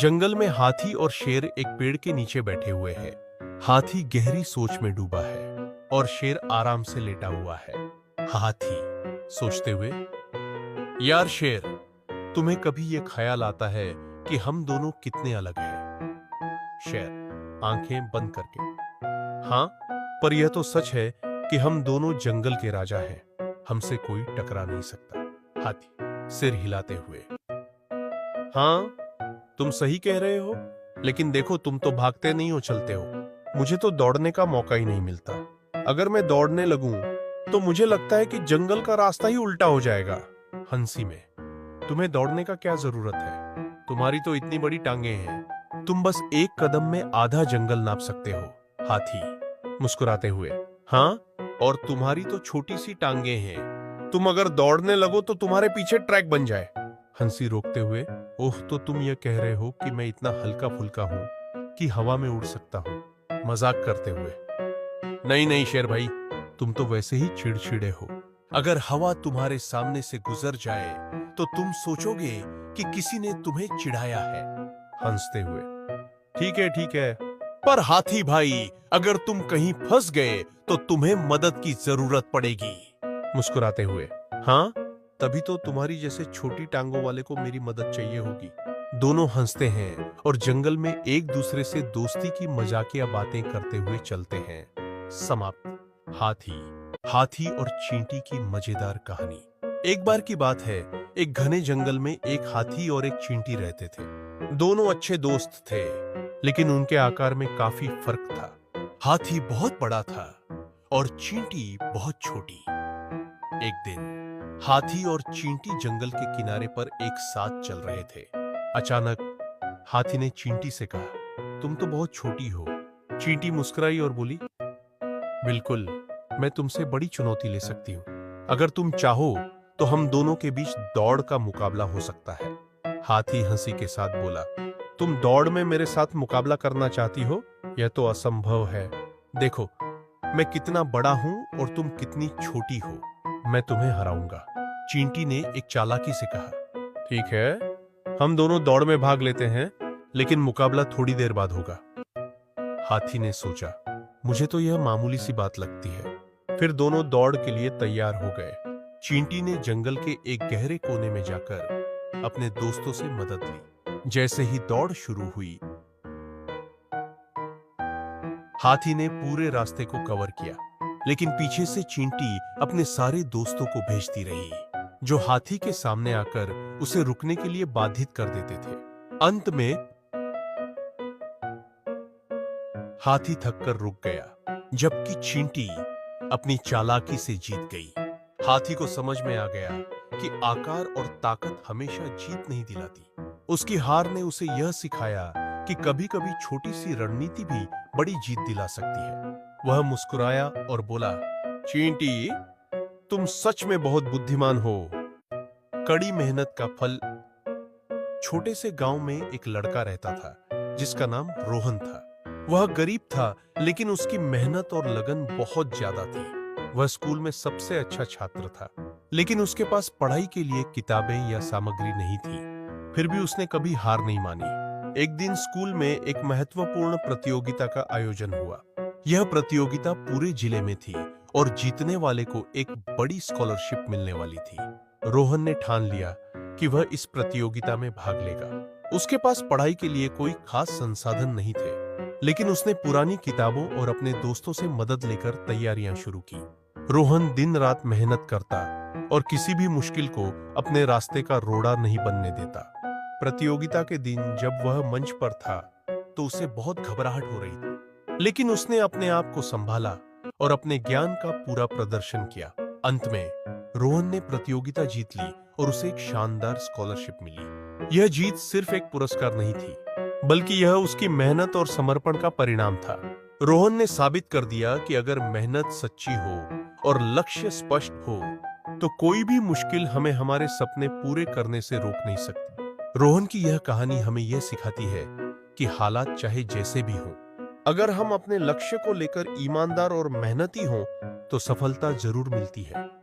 जंगल में हाथी और शेर एक पेड़ के नीचे बैठे हुए हैं। हाथी गहरी सोच में डूबा है और शेर आराम से लेटा हुआ है। हाथी सोचते हुए, यार शेर, तुम्हें कभी ये ख्याल आता है कि हम दोनों कितने अलग हैं? शेर आंखें बंद करके, हाँ, पर यह तो सच है कि हम दोनों जंगल के राजा हैं। हमसे कोई टकरा नहीं सकता। हाथी सिर हिलाते हुए, हाँ, तुम सही कह रहे हो, लेकिन देखो, तुम तो भागते नहीं हो, चलते हो। मुझे तो दौड़ने का मौका ही नहीं मिलता। अगर मैं दौड़ने लगूं तो मुझे लगता है कि जंगल का रास्ता ही उल्टा हो जाएगा। हंसी में, तुम्हें दौड़ने का क्या जरूरत है? तुम्हारी तो इतनी बड़ी टांगे हैं, तुम बस एक कदम में आधा जंगल नाप सकते हो। हाथी मुस्कुराते हुए, हाँ, और तुम्हारी तो छोटी सी टांगे हैं, तुम अगर दौड़ने लगो तो तुम्हारे पीछे ट्रैक बन जाए। हंसी रोकते हुए, ओह, तो तुम ये कह रहे हो कि मैं इतना हल्का फुल्का हूं कि हवा में उड़ सकता हूं? मजाक करते हुए, नहीं नहीं शेर भाई, तुम तो वैसे ही चिड़चिड़े हो। अगर हवा तुम्हारे सामने से गुजर जाए तो तुम सोचोगे कि किसी ने तुम्हें चिढ़ाया है। हंसते हुए, ठीक है, पर हाथी भाई, अगर तुम कहीं फंस गए तो तुम्हें मदद की जरूरत पड़ेगी। मुस्कुराते हुए, हाँ, तभी तो तुम्हारी जैसे छोटी टांगों वाले को मेरी मदद चाहिए होगी। दोनों हंसते हैं और जंगल में एक दूसरे से दोस्ती की मजाकिया बातें करते हुए चलते हैं। समाप्त। हाथी और चींटी की मजेदार कहानी। एक बार की बात है, एक घने जंगल में एक हाथी और एक चींटी रहते थे। दोनों अच्छे दोस्त थे, लेकिन उनके आकार में काफी फर्क था। हाथी बहुत बड़ा था और चींटी बहुत छोटी। एक दिन हाथी और चींटी जंगल के किनारे पर एक साथ चल रहे थे। अचानक हाथी ने चींटी से कहा, तुम तो बहुत छोटी हो। चींटी मुस्कुराई और बोली, बिल्कुल, मैं तुमसे बड़ी चुनौती ले सकती हूँ। अगर तुम चाहो तो हम दोनों के बीच दौड़ का मुकाबला हो सकता है। हाथी हंसी के साथ बोला, तुम दौड़ में मेरे साथ मुकाबला करना चाहती हो? यह तो असंभव है। देखो, मैं कितना बड़ा हूं और तुम कितनी छोटी हो। मैं तुम्हें हराऊंगा। चींटी ने एक चालाकी से कहा, ठीक है, हम दोनों दौड़ में भाग लेते हैं, लेकिन मुकाबला थोड़ी देर बाद होगा। हाथी ने सोचा, मुझे तो यह मामूली सी बात लगती है। फिर दोनों दौड़ के लिए तैयार हो गए। चींटी ने जंगल के एक गहरे कोने में जाकर अपने दोस्तों से मदद ली। जैसे ही दौड़ शुरू हुई, हाथी ने पूरे रास्ते को कवर किया, लेकिन पीछे से चींटी अपने सारे दोस्तों को भेजती रही, जो हाथी के सामने आकर उसे रुकने के लिए बाधित कर देते थे। अंत में हाथी थककर रुक गया, जबकि चींटी अपनी चालाकी से जीत गई। हाथी को समझ में आ गया कि आकार और ताकत हमेशा जीत नहीं दिलाती। उसकी हार ने उसे यह सिखाया कि कभी-कभी छोटी सी रणनीति भी बड़ी जीत दिला सकती है। वह मुस्कुराया और बोला, चींटी, तुम सच में बहुत बुद्धिमान हो। कड़ी मेहनत का फल। छोटे से गांव में एक लड़का रहता था, जिसका नाम रोहन था। वह गरीब था, लेकिन उसकी मेहनत और लगन बहुत ज्यादा थी। वह स्कूल में सबसे अच्छा छात्र था, लेकिन उसके पास पढ़ाई के लिए किताबें या सामग्री नहीं थी। फिर भी उसने कभी हार नहीं मानी। एक दिन स्कूल में एक महत्वपूर्ण प्रतियोगिता का आयोजन हुआ। यह प्रतियोगिता पूरे जिले में थी और जीतने वाले को एक बड़ी स्कॉलरशिप मिलने वाली थी। रोहन ने ठान लिया कि वह इस प्रतियोगिता में भाग लेगा। उसके पास पढ़ाई के लिए कोई खास संसाधन नहीं थे, लेकिन उसने पुरानी किताबों और अपने दोस्तों से मदद लेकर तैयारियां शुरू की। रोहन दिन रात मेहनत करता और किसी भी मुश्किल को अपने रास्ते का रोड़ा नहीं बनने देता। प्रतियोगिता के दिन जब वह मंच पर था, तो उसे बहुत घबराहट हो रही थी, लेकिन उसने अपने आप को संभाला और अपने ज्ञान का पूरा प्रदर्शन किया। अंत में रोहन ने प्रतियोगिता जीत ली और उसे एक शानदार स्कॉलरशिप मिली। यह जीत सिर्फ एक पुरस्कार नहीं थी, बल्कि यह उसकी मेहनत और समर्पण का परिणाम था। रोहन ने साबित कर दिया कि अगर मेहनत सच्ची हो और लक्ष्य स्पष्ट हो, तो कोई भी मुश्किल हमें हमारे सपने पूरे करने से रोक नहीं सकती। रोहन की यह कहानी हमें यह सिखाती है कि हालात चाहे जैसे भी हों, अगर हम अपने लक्ष्य को लेकर ईमानदार और मेहनती हों, तो सफलता जरूर मिलती है।